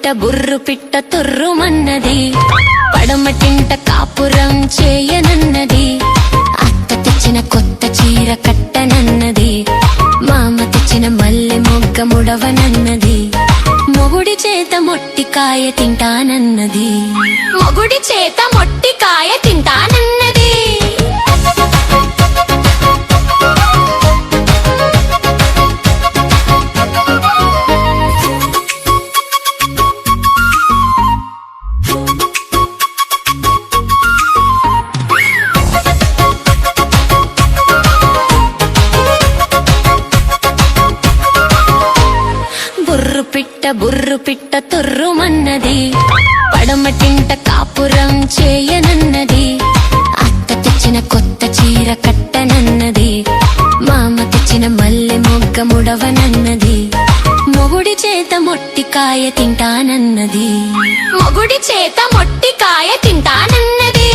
బుర్రు పిట్ట తొర్రుమన్నది, పడమటింట కాపురం చేయనన్నది, అత్త తెచ్చిన కొత్త చీర కట్టనన్నది, మామ తెచ్చిన మల్లె మొగ్గ ముడవనన్నది, మొగుడి చేత మొట్టికాయ తింటానన్నది, మొగుడి చేత మొట్టికాయ తింటానన్నది. బుర్రు పిట్ట తొర్రుమన్నది, పడమటింట కాపురం చేయనన్నది, అత్త తెచ్చిన కొత్త చీర కట్టనన్నది, మామ తెచ్చిన మల్లె మొగ్గ ముడవనన్నది, మొగుడి చేత మొట్టికాయ తింటానన్నది, మొగుడి చేత మొట్టికాయ తింటానన్నది.